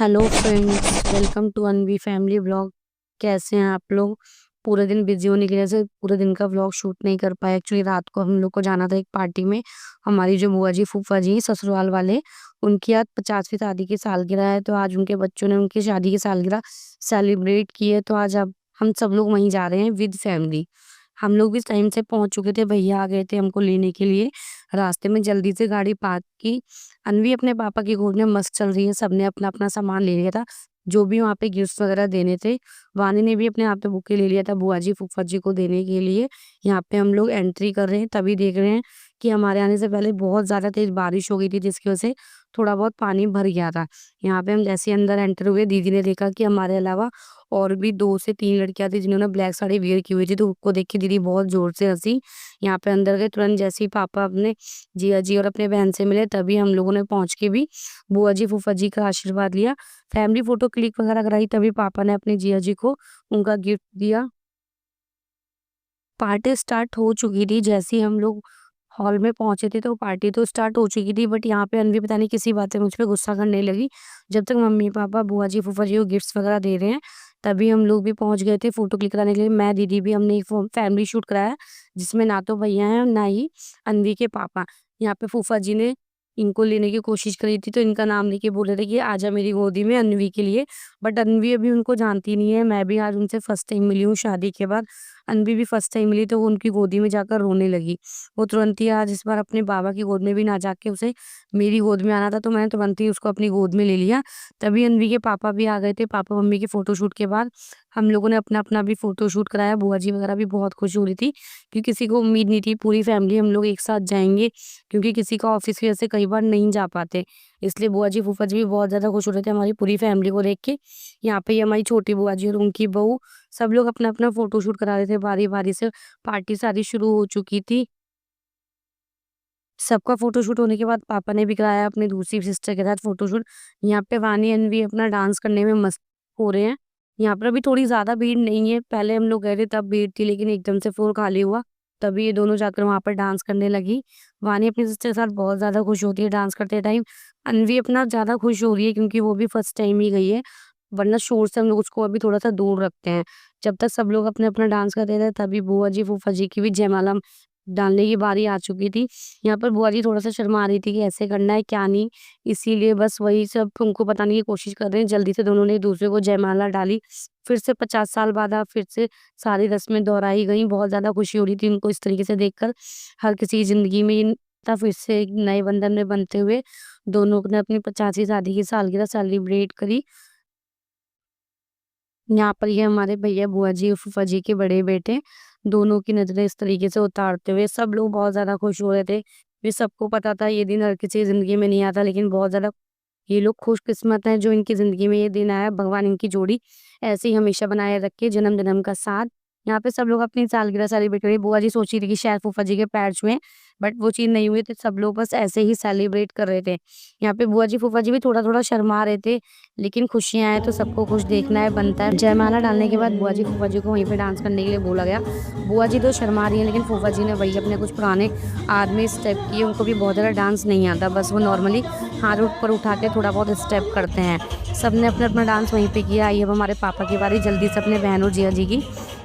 Hello friends, welcome to Anvi family vlog. कैसे हैं आप लोग? पूरे दिन बिजी होने की वजह से पूरे दिन का व्लॉग शूट नहीं कर पाए। एक्चुअली रात को हम लोग को जाना था एक पार्टी में। हमारी जो बुआ जी फूफा जी हैं ससुराल वाले, उनकी आज 50वीं शादी की सालगिरह है। तो आज उनके बच्चों ने उनकी शादी की सालगिरह सेलिब्रेट की है। तो आज अब हम सब लोग वहीं जा रहे हैं विद फैमिली। हम लोग भी टाइम से पहुंच चुके थे, भैया आ गए थे हमको लेने के लिए। रास्ते में जल्दी से गाड़ी पार्क की। अनवी अपने पापा की गोद में मस्त चल रही है। सबने अपना अपना सामान ले लिया था, जो भी वहाँ पे गिफ्ट्स वगैरह देने थे। वानी ने भी अपने आप पे बुके ले लिया था बुआ जी फूफा जी को देने के लिए। यहाँ पे हम लोग एंट्री कर रहे हैं, तभी देख रहे हैं कि हमारे आने से पहले बहुत ज़्यादा तेज़ बारिश हो गई थी, जिसकी वजह से थोड़ा बहुत पानी भर गया था। यहाँ पे हम जैसे ही अंदर एंटर हुए, दीदी ने देखा कि हमारे अलावा और भी 2 से 3 लड़कियाँ थी जिन्होंने ब्लैक साड़ी वियर की हुई थी, तो उसको देख के दीदी बहुत ज़ोर से हँसी। यहाँ पे अंदर गए, तुरंत जैसे ही पापा अपने जिया जी और अपने बहन से मिले, तभी हम लोगों ने पहुँच के भी बुआ जी फूफा जी का आशीर्वाद लिया। फैमिली फ़ोटो क्लिक वगैरह कराई, तभी पापा ने अपने जिया जी को उनका गिफ्ट दिया। पार्टी स्टार्ट हो चुकी थी, जैसे ही हम लोग हॉल में पहुँचे थे तो पार्टी तो स्टार्ट हो चुकी थी, बट यहाँ पे अनवी पता नहीं किसी बात से मुझ पे गुस्सा करने लगी। जब तक मम्मी-पापा बुआ जी, फूफा जी को गिफ्ट्स वगैरह दे रहे हैं, तभी हम लोग भी पहुँच गए थे फ़ोटो क्लिक कराने के लिए। मैं, दीदी भी हमने एक फैमिली शूट कराया, जिसमें ना तो भैया हैं, ना ही अनवी के पापा। यहाँ पे फूफा जी ने इनको लेने की कोशिश करी थी, तो इनका नाम लेके बोल रहे थे कि आजा मेरी गोदी में अनवी के लिए। बट अनवी अभी उनको जानती नहीं है। मैं भी आज उनसे फर्स्ट टाइम मिली हूँ शादी के बाद। अनवी भी फर्स्ट टाइम मिली, तो वो उनकी गोदी में जाकर रोने लगी। वो तुरंत ही आज इस बार अपने बाबा की गोद में भी ना जाके उसे मेरी गोद में आना था, तो मैंने तुरंत ही उसको अपनी गोद में ले लिया। तभी अनवी के पापा भी आ गए थे। पापा मम्मी के फ़ोटोशूट के बाद हम लोगों ने अपना-अपना भी फ़ोटोशूट कराया। बुआ जी वगैरह भी बहुत खुश हो रही थी, क्योंकि किसी को उम्मीद नहीं थी पूरी फैमिली हम लोग एक साथ जाएँगे, क्योंकि किसी का ऑफ़िस की वजह से कई बार नहीं जा पाते। इसलिए बुआ जी, फूफा जी भी बहुत ज़्यादा खुश हो रहे थे हमारी पूरी फैमिली को देख के। यहाँ पे ये हमारी छोटी बुआ जी और उनकी बहू, सब लोग अपना-अपना फ़ोटोशूट करा रहे थे बारी-बारी से। पार्टी सारी शुरू हो चुकी थी। सबका फ़ोटोशूट होने के बाद पापा ने भी कराया अपनी दूसरी सिस्टर के साथ फ़ोटोशूट। यहाँ पे वानी एंड अपना डांस करने में मस्त हो रहे हैं। यहाँ पर अभी थोड़ी ज़्यादा भीड़ नहीं है, पहले हम लोग गए थे तब भीड़ थी, लेकिन एकदम से फ्लोर खाली हुआ, तभी ये दोनों जाकर वहाँ पर डांस करने लगी। वानी अपनी सिस्टर के साथ बहुत ज़्यादा खुश होती है डांस करते टाइम। अनवी अपना ज़्यादा खुश हो रही है, क्योंकि वो भी फर्स्ट टाइम ही गई है, वरना शोर से हम लोग उसको अभी थोड़ा-सा दूर रखते हैं। जब तक सब लोग अपना-अपना डांस कर रहे थे, तभी बुआ जी, फूफा जी की भी जयमाला डालने की बारी आ चुकी थी। यहाँ पर बुआ जी थोड़ा-सा शर्मा रही थी कि ऐसे करना है, क्या नहीं, इसीलिए बस वही सब उनको बताने की कोशिश कर रहे हैं। जल्दी से दोनों ने एक-दूसरे को जयमाला डाली। फिर से 50 साल बाद अब फिर से सारी रस्में दोहराई गईं। बहुत ज़्यादा खुशी हो रही थी उनको इस तरीके से देखकर। हर किसी की ज़िंदगी में इन था फिर से एक नए बंधन में बंधते हुए दोनों ने अपनी 50वीं शादी की सालगिरह सेलिब्रेट करी। यहाँ पर ये हमारे भैया, बुआ जी और फूफा जी के बड़े बेटे, दोनों की नज़रें इस तरीके से उतारते हुए सब लोग बहुत ज़्यादा खुश हो रहे थे। ये सबको पता था ये दिन हर किसी की ज़िंदगी में नहीं आता, लेकिन बहुत ज़्यादा ये लोग खुशकिस्मत हैं जो इनकी ज़िंदगी में ये दिन आया। भगवान इनकी जोड़ी ऐसे ही हमेशा बनाए रखे, जन्म-जन्म का साथ। यहाँ पे सब लोग अपनी सालगिरह सेलिब्रेट कर रहे हैं। बुआ जी सोच रही थी कि शायद फूफा जी के पैर छुएँ, बट वो चीज़ नहीं हुई, तो सब लोग बस ऐसे ही सेलिब्रेट कर रहे थे। यहाँ पे बुआ जी, फूफा जी भी थोड़ा-थोड़ा शर्मा रहे थे, लेकिन खुशियाँ हैं तो सबको खुश देखना है, बनता है। जयमाला डालने के बाद बुआ जी, फूफा जी को वहीं पे डांस करने के लिए बोला गया। बुआ जी तो शर्मा रही हैं, लेकिन फूफा जी ने वही अपने कुछ पुराने आर्मी स्टेप किए। उनको भी बहुत ज़्यादा डांस नहीं आता, बस वो नॉर्मली हाथ ऊपर उठा के थोड़ा बहुत स्टेप करते हैं। सबने अपना-अपना डांस वहीं पे किया। आई अब हमारे पापा की बारी। जल्दी से अपने बहन और जिया जी की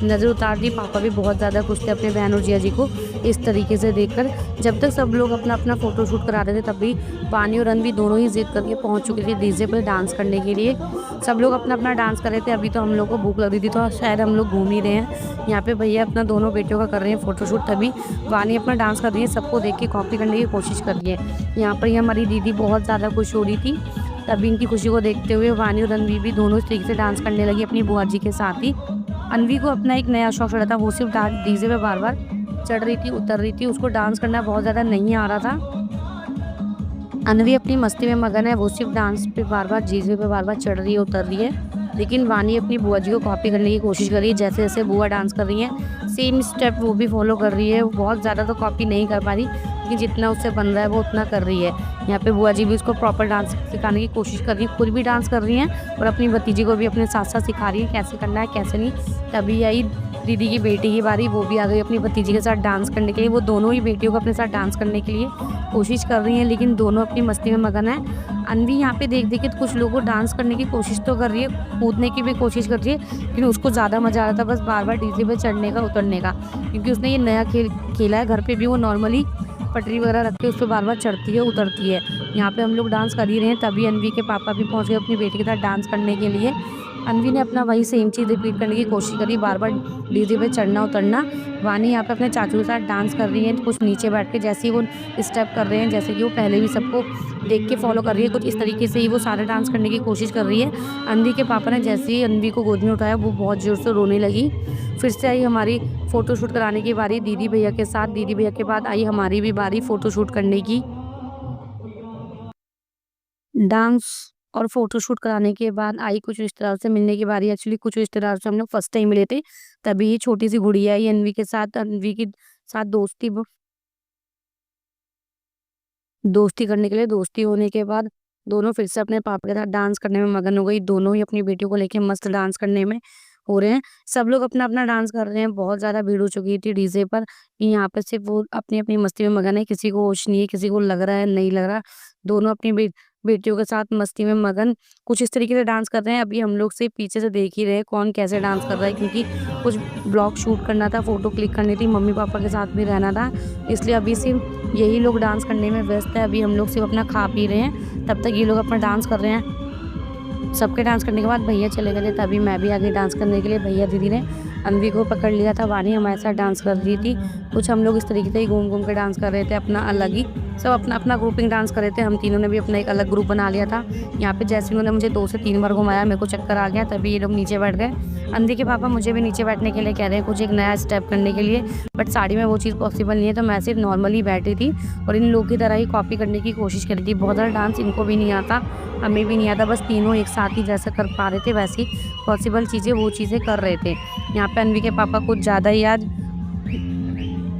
नज़र उतार दी। पापा भी बहुत ज़्यादा खुश थे अपने बहन और जिया जी को इस तरीके से देखकर। जब तक सब लोग अपना-अपना फ़ोटोशूट करा रहे थे, तभी वानी और रणवी दोनों ही ज़िद करके पहुँच चुके थे डीजे पे डांस करने के लिए। सब लोग अपना-अपना डांस कर रहे थे। अभी तो हम लोग को भूख लग रही थी, तो शायद हम लोग घूम ही रहे हैं। यहाँ पे भैया अपना दोनों बेटियों का कर रहे हैं फ़ोटोशूट, तभी वानी अपना डांस कर रही है, सबको देख के कॉपी करने की कोशिश कर रही है। यहाँ पर ये हमारी दीदी बहुत ज़्यादा खुश हो रही थी, तभी इनकी खुशी को देखते हुए वानी और रणवी भी दोनों इस तरीके से डांस करने लगी अपनी बुआ जी के साथ ही। अनवी को अपना एक नया शौक चढ़ा था, वो सिर्फ डीजे पे बार-बार चढ़ रही थी, उतर रही थी। उसको डांस करना बहुत ज़्यादा नहीं आ रहा था। अनवी अपनी मस्ती में मगन है, वो सिर्फ डांस पे बार-बार, डीजे पे बार-बार चढ़ रही है, उतर रही है। लेकिन वानी अपनी बुआ जी को कॉपी करने की कोशिश कर रही है। जैसे-जैसे बुआ डांस कर रही हैं, सेम स्टेप वो भी फॉलो कर रही है। वो बहुत ज़्यादा तो कॉपी नहीं कर पा रही, लेकिन जितना उससे बन रहा है वो उतना कर रही है। यहाँ पे बुआ जी भी उसको प्रॉपर डांस सिखाने की कोशिश कर रही हैं, खुद भी डांस कर रही हैं और अपनी भतीजी को भी अपने साथ-साथ सिखा रही हैं कैसे करना है, कैसे नहीं। तभी आई दीदी की बेटी की बारी, वो भी आ गई अपनी भतीजी के साथ डांस करने के लिए। वो दोनों ही बेटियों को अपने साथ डांस करने के लिए कोशिश कर रही हैं, लेकिन दोनों अपनी मस्ती में मगन हैं। अन्वी यहाँ पे देख-देख के कुछ लोगों को डांस करने की कोशिश तो कर रही है, कूदने की भी कोशिश कर रही है, लेकिन उसको ज़्यादा मज़ा आ रहा था बस बार-बार डीजे पे चढ़ने का, उतरने का। क्योंकि उसने ये नया खेल खेला है, घर पे भी वो नॉर्मली पटरी वगैरह रख के उस पे बार-बार चढ़ती है, उतरती है। यहाँ पे हम लोग डांस कर ही रहे हैं, तभी अन्वी के पापा भी पहुँच गए अपनी बेटी के साथ डांस करने के लिए। अन्वी ने अपना वही सेम चीज़ रिपीट करने की कोशिश करी, बार-बार डीजे पे चढ़ना-उतरना। वानी यहाँ पे अपने चाचू के साथ डांस कर रही है, कुछ नीचे बैठ के जैसे ही वो स्टेप कर रहे हैं, जैसे कि वो पहले भी सबको देख के फॉलो कर रही है, कुछ इस तरीके से ही वो सारे डांस करने की कोशिश कर रही है। अन्वी के पापा ने जैसे ही अन्वी को गोद में उठाया, वो बहुत ज़ोर से रोने लगी। फिर से आई हमारी फ़ोटोशूट कराने की बारी दीदी भैया के साथ। दीदी भैया के बाद आई हमारी भी बारी फ़ोटोशूट करने की। डांस और फ़ोटोशूट कराने के बाद आई कुछ रिश्तेदारों से मिलने की बारी। एक्चुअली कुछ रिश्तेदारों से हम लोग फर्स्ट टाइम मिले थे, तभी छोटी-सी गुड़िया आई अन्वी के साथ। अन्वी के साथ दोस्ती करने के लिए, दोस्ती होने के बाद दोनों फिर से अपने पापा के साथ डांस करने में मगन हो गई। दोनों ही अपनी बेटियों को लेके मस्त डांस करने में हो रहे हैं। सब लोग अपना-अपना डांस कर रहे हैं। बहुत ज़्यादा भीड़ हो चुकी थी डीजे पर कि यहाँ पे सिर्फ़ वो अपनी-अपनी मस्ती में मगन है। किसी को होश नहीं है, किसी को लग रहा है, नहीं लग रहा। दोनों अपनी बेटियों के साथ मस्ती में मगन कुछ इस तरीके से डांस कर रहे हैं। अभी हम लोग सिर्फ़ पीछे से देख ही रहे हैं कौन कैसे डांस कर रहा है, क्योंकि कुछ ब्लॉग शूट करना था, फ़ोटो क्लिक करनी थी, मम्मी-पापा के साथ भी रहना था। इसलिए अभी सिर्फ़ यही लोग डांस करने में व्यस्त है। अभी हम लोग सिर्फ़ अपना खा पी रहे हैं, तब तक ये लोग अपना डांस कर रहे हैं। सबके डांस करने के बाद भैया चले गए थे, तभी मैं भी आ गई डांस करने के लिए। भैया दीदी ने अन्वी को पकड़ लिया था, वानी हमारे साथ डांस कर रही थी। कुछ हम लोग इस तरीके से ही घूम-घूम के डांस कर रहे थे, अपना अलग ही। सब अपना-अपना ग्रुपिंग डांस कर रहे थे। हम तीनों ने भी अपना एक अलग ग्रुप बना लिया था। यहाँ पे जैसे उन्होंने मुझे 2 से 3 बार घुमाया, मेरे को चक्कर आ गया, तभी ये लोग नीचे बैठ गए। अन्वी के पापा मुझे भी नीचे बैठने के लिए कह रहे हैं, कुछ एक नया स्टेप करने के लिए, बट साड़ी में वो चीज़ पॉसिबल नहीं है, तो मैं सिर्फ नॉर्मली बैठी थी और इन लोगों की तरह ही कॉपी करने की कोशिश करी थी। बहुत ज़्यादा डांस इनको भी नहीं आता, हमें भी नहीं आता, बस तीनों एक साथ ही जैसा कर पा रहे थे वैसे ही पॉसिबल चीज़ें वो चीज़ें कर रहे थे। यहाँ पे अन्वी के पापा कुछ ज़्यादा ही आज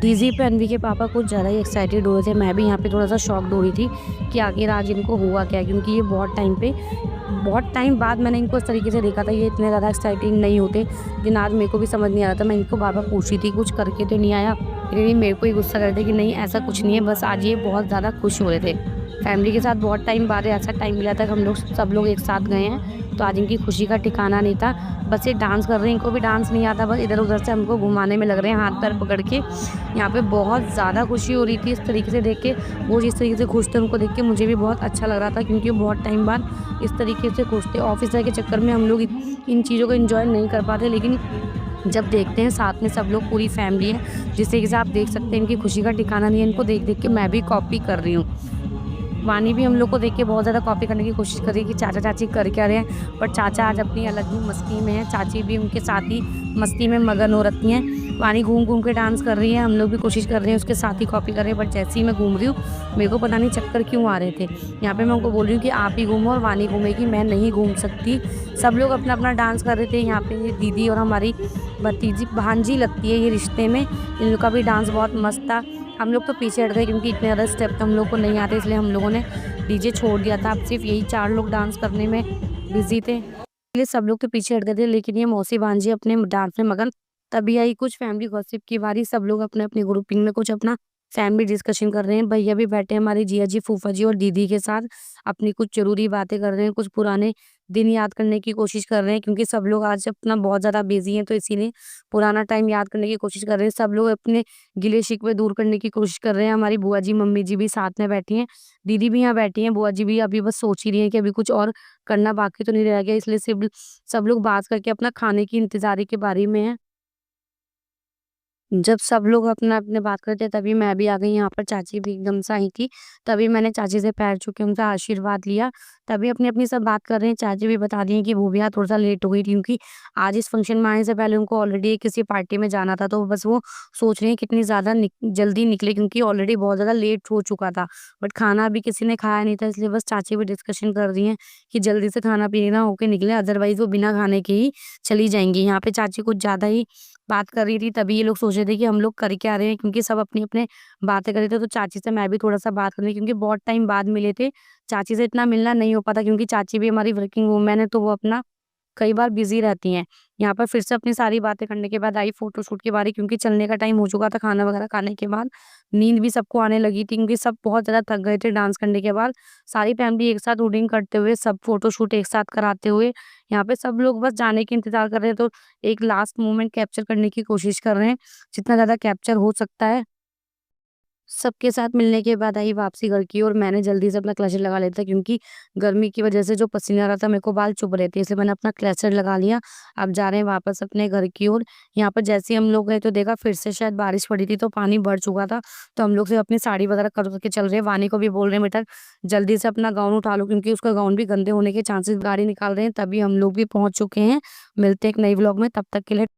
डीज़ी पे अन्वी के पापा कुछ ज़्यादा ही एक्साइटेड हो रहे थे। मैं भी यहाँ पे थोड़ा-सा शॉक्ड हो रही थी कि आखिर आज इनको हुआ क्या? क्योंकि ये बहुत टाइम बाद मैंने इनको इस तरीके से देखा था, ये इतने ज़्यादा एक्साइटिंग नहीं होते। लेकिन आज मेरे को भी समझ नहीं आ रहा था, मैं इनको बार-बार पूछ रही थी, कुछ करके तो नहीं आया? लेकिन ये मेरे को ही गुस्सा कर रहे थे कि नहीं ऐसा कुछ नहीं है, बस आज ये बहुत ज़्यादा खुश हो रहे थे। फैमिली के साथ बहुत टाइम बाद ऐसा टाइम मिला था कि हम लोग सब लोग एक साथ गए हैं, तो आज इनकी खुशी का ठिकाना नहीं था। बस ये डांस कर रहे हैं, इनको भी डांस नहीं आता, बस इधर-उधर से हमको घुमाने में लग रहे हैं हाथ-पैर पकड़ के। यहाँ पे बहुत ज़्यादा खुशी हो रही थी इस तरीके से देख के। वो जिस तरीके से खुश थे उनको देख के मुझे भी बहुत अच्छा लग रहा था, क्योंकि बहुत टाइम बाद इस तरीके से खुश थे। ऑफ़िस के चक्कर में हम लोग इन चीज़ों को एन्जॉय नहीं कर पाते, लेकिन जब देखते हैं साथ में सब लोग पूरी फैमिली है, जिस तरीके से आप देख सकते हैं इनकी खुशी का ठिकाना नहीं है। इनको देख-देख के मैं भी कॉपी कर रही हूँ। वानी भी हम लोग को देख के बहुत ज़्यादा कॉपी करने की कोशिश कर रही है कि चाचा-चाची कर क्या रहे हैं, पर चाचा आज अपनी अलग ही मस्ती में है, चाची भी उनके साथ ही मस्ती में मगन हो रखी हैं। वानी घूम-घूम के डांस कर रही है, हम लोग भी कोशिश कर रहे हैं उसके साथ ही कॉपी कर रहे हैं, बट जैसे ही मैं घूम रही हूँ, मेरे को पता नहीं चक्कर क्यों आ रहे थे। यहाँ पे मैं उनको बोल रही हूँ कि आप ही घूमो और वानी घूमेगी, मैं नहीं घूम सकती। सब लोग अपना-अपना डांस कर रहे थे। यहाँ पे ये दीदी और हमारी भतीजी भांजी लगती है ये रिश्ते में, इन लोग का भी डांस बहुत मस्त था। हम लोग तो पीछे हट गए क्योंकि इतने ज़्यादा स्टेप तो हम लोग को नहीं आते, इसलिए हम लोगों ने डीजे छोड़ दिया था। अब सिर्फ़ यही 4 लोग डांस करने में बिज़ी थे, इसलिए सब लोग तो पीछे हट गए थे, लेकिन ये मौसी भांजी अपने डांस में मगन। तभी आई कुछ फैमिली गॉसिप की बारी। सब लोग अपने-अपने ग्रुपिंग में कुछ अपना फैमिली डिस्कशन कर रहे हैं। भैया भी बैठे हैं हमारे जीजा जी, फूफा जी और दीदी के साथ अपनी कुछ ज़रूरी बातें कर रहे हैं, कुछ पुराने दिन याद करने की कोशिश कर रहे हैं, क्योंकि सब लोग आज अपना बहुत ज़्यादा बिज़ी हैं, तो इसीलिए पुराना टाइम याद करने की कोशिश कर रहे हैं। सब लोग अपने गिले-शिकवे दूर करने की कोशिश कर रहे हैं। हमारी बुआ जी, मम्मी जी भी साथ में बैठी हैं, दीदी भी यहाँ बैठी हैं, बुआ जी भी अभी बस सोच ही रही हैं कि अभी कुछ और करना बाकी तो नहीं रह गया, इसलिए सिर्फ़ सब लोग बात करके अपना खाने की इंतज़ारी के बारे में हैं। जब सब लोग अपना-अपने बात करते तभी मैं भी आ गई, यहाँ पर चाची भी एकदम से आई थी। तभी मैंने चाची से पैर छू के उनसे आशीर्वाद लिया। तभी अपनी-अपनी सब बात कर रहे हैं। चाची भी बता रही हैं कि वो भी यहाँ थोड़ा-सा लेट हो गई थी क्योंकि आज इस फंक्शन में आने से पहले उनको ऑलरेडी किसी पार्टी में जाना था, तो बस वो सोच रही हैं कितनी ज़्यादा जल्दी निकले क्योंकि ऑलरेडी बहुत ज़्यादा लेट हो चुका था। बट खाना अभी किसी ने खाया नहीं था, इसलिए बस चाची भी डिस्कशन कर रही हैं कि जल्दी से खाना-पीना होके निकलें, अदरवाइज़ वो बिना खाने के ही चली जाएँगी। यहाँ पे चाची कुछ ज़्यादा ही बात कर रही थी, तभी ये लोग सोच रहे थे कि हम लोग कर क्या रहे हैं, क्योंकि सब अपने-अपने बातें कर रहे थे। तो चाची से मैं भी थोड़ा-सा बात कर ली क्योंकि बहुत टाइम बाद मिले थे। चाची से इतना मिलना नहीं हो पाता क्योंकि चाची भी हमारी वर्किंग वूमेन है, तो वो अपना कई बार बिज़ी रहती हैं। यहाँ पर फिर से अपनी सारी बातें करने के बाद आई फ़ोटोशूट की बारी, क्योंकि चलने का टाइम हो चुका था खाना वगैरह खाने के बाद। नींद भी सबको आने लगी थी क्योंकि सब बहुत ज़्यादा थक गए थे डांस करने के बाद। सारी फैमिली एक साथ शूटिंग करते हुए, सब फ़ोटोशूट एक साथ कराते हुए, यहाँ पे सब लोग बस जाने के इंतज़ार कर रहे हैं, तो एक लास्ट मोमेंट कैप्चर करने की कोशिश कर रहे हैं, जितना ज़्यादा कैप्चर हो सकता है। सबके साथ मिलने के बाद आई वापसी घर की और मैंने जल्दी से अपना क्लचर लगा लिया था क्योंकि गर्मी की वजह से जो पसीना आ रहा था, मेरे को बाल चुभ रहे थे, इसलिए मैंने अपना क्लचर लगा लिया। अब जा रहे हैं वापस अपने घर की ओर। यहाँ पर जैसे ही हम लोग गए तो देखा फिर से शायद बारिश पड़ी थी, तो पानी बढ़ चुका था। तो हम लोग सिर्फ अपनी साड़ी वगैरह कर के चल रहे हैं। वानी को भी बोल रहे हैं बेटा जल्दी से अपना गाउन उठा लो क्योंकि उसका गाउन भी गंदे होने के चांसेस, गाड़ी निकाल रहे हैं। तभी हम लोग भी पहुँच चुके हैं। मिलते हैं एक नई व्लॉग में, तब तक के लिए